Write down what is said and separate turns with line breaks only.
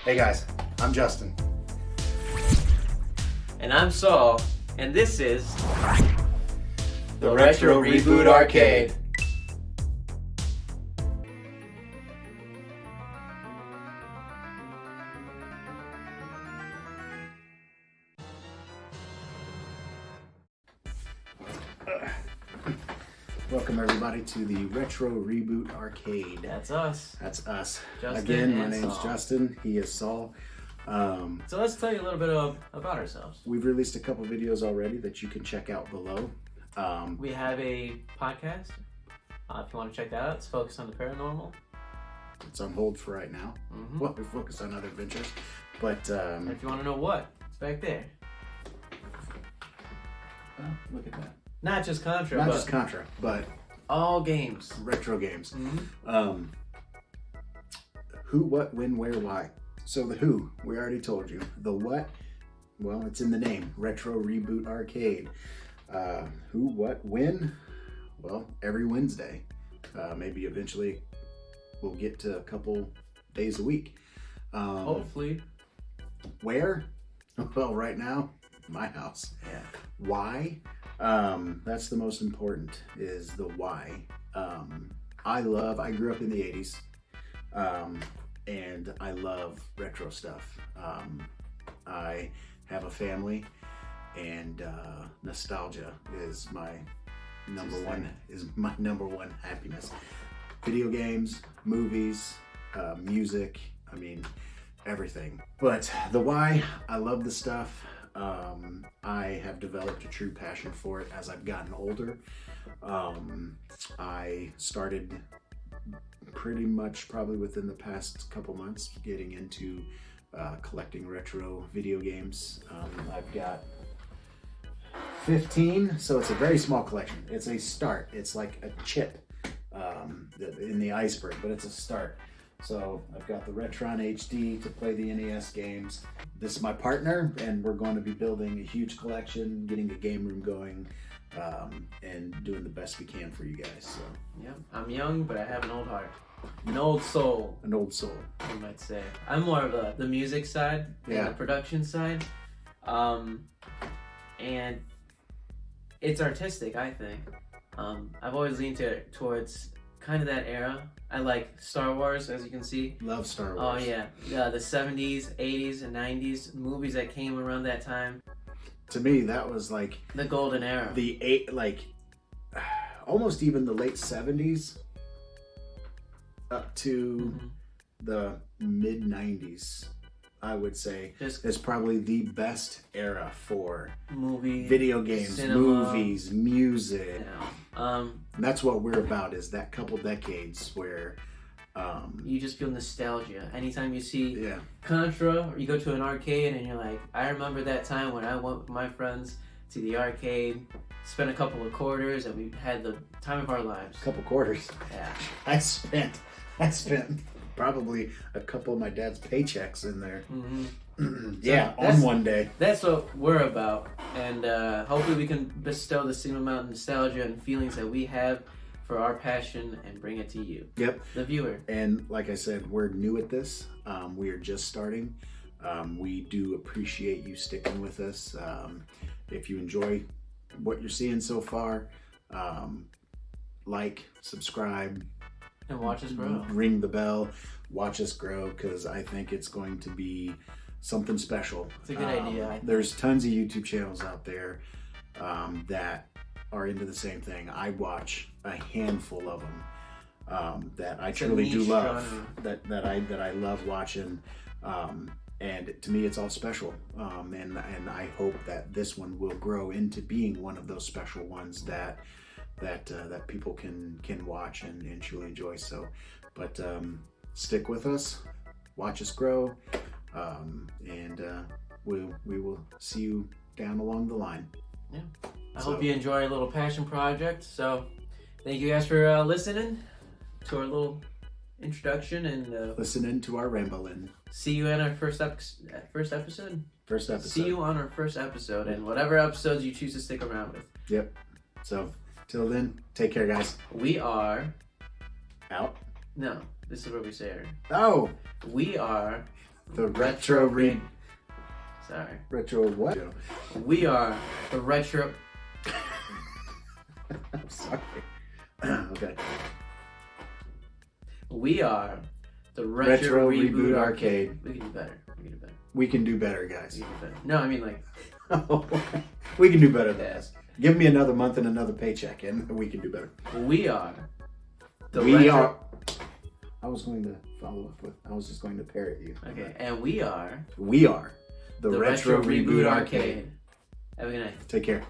Hey guys, I'm Justin.
And I'm Saul, and this is
The Retro Reboot Arcade. Welcome everybody to the Retro Reboot Arcade.
That's us.
That's us.
Justin
Again, my
and
name's
Saul.
Justin. He is Saul.
So let's tell you a little bit about ourselves.
We've released a couple videos already that you can check out below.
We have a podcast. If you want to check that out, it's focused on the paranormal.
It's on hold for right now.
Mm-hmm.
Well, we're focused on other ventures. But,
And if you want to know what, it's back there.
oh, look at that.
Not just Contra,
Not
but
just Contra, but
all games.
retro games.
Mm-hmm.
Who, what, when, where, why. So the who, we already told you. The what, well, it's in the name, Retro Reboot Arcade. Who, what, when? Well, every Wednesday. Maybe eventually we'll get to a couple days a week.
Hopefully.
Where? Well, right now, my house.
Yeah.
Why? That's the most important, is the why. I grew up in the 80s, and I love retro stuff. I have a family, and nostalgia is my number one happiness. Video games, movies, music, I mean, everything. But the why, I love the stuff. I have developed a true passion for it as I've gotten older. I started pretty much probably within the past couple months getting into collecting retro video games. I've got 15, so it's a very small collection. It's a start. It's like a chip in the iceberg, but it's a start. So I've got the Retron HD to play the NES games. This is my partner, and we're going to be building a huge collection, getting a game room going, and doing the best we can for you guys. So
Yeah. I'm young, but I have an old heart. An old soul,
an old soul.
you might say. I'm more of the music side
Yeah.
and the production side. And it's artistic, I think. I've always leaned towards kind of that era. I like Star Wars, as you can see.
Love Star
Oh
Wars.
yeah, the 70s, 80s, and 90s movies that came around that time.
To me, that was like
The golden era.
almost even the late 70s up to
Mhm.
the mid 90s. I would say
Just
is probably the best era for
movie,
video games,
cinema.
movies, music.
You know,
And that's what we're about, is that couple decades where
you just feel nostalgia. Anytime you see
yeah,
Contra, or you go to an arcade and you're like, I remember that time when I went with my friends to the arcade, spent a couple of quarters, and we had the time of our lives.
couple quarters.
Yeah.
I spent probably a couple of my dad's paychecks in there.
Mm-hmm.
Yeah,
that's-
on one day.
That's what we're about, and hopefully we can bestow the same amount of nostalgia and feelings that we have for our passion and bring it to you,
Yep.
the viewer.
And like I said, we're new at this. We are just starting. We do appreciate you sticking with us. If you enjoy what you're seeing so far, like, subscribe,
And watch us grow.
ring the bell, watch us grow, because I think it's going to be something special.
It's a good idea, I think.
There's tons of YouTube channels out there that are into the same thing. I watch a handful of them that I
It's a
truly do
niche
love,
genre.
that I love watching. And to me, it's all special. And I hope that this one will grow into being one of those special ones that people can watch and truly enjoy. So, but stick with us, watch us grow, and we will see you down along the line.
Yeah. I
So-
hope you enjoy our little passion project. So, thank you guys for listening to our little introduction, and
Listening to our rambling.
see you in our first episode.
First episode.
See you on our first episode, and whatever episodes you choose to stick around with.
Yep. So till then, take care, guys.
We are.
Out.
No, this is what we say.
Oh.
We are
The retro
Sorry.
retro what?
We are the retro.
I'm sorry. Okay.
We are the
Retro Reboot Arcade.
We can do better. We can do better.
We can do better, guys.
We can do better. No, I mean like.
We can do better than this. Give me another month and another paycheck, and we can do better.
We are.
I was going to follow up with. I was just going to parrot you.
Okay, and we are.
We are
The Retro Reboot Arcade. Have a good night.
Take care.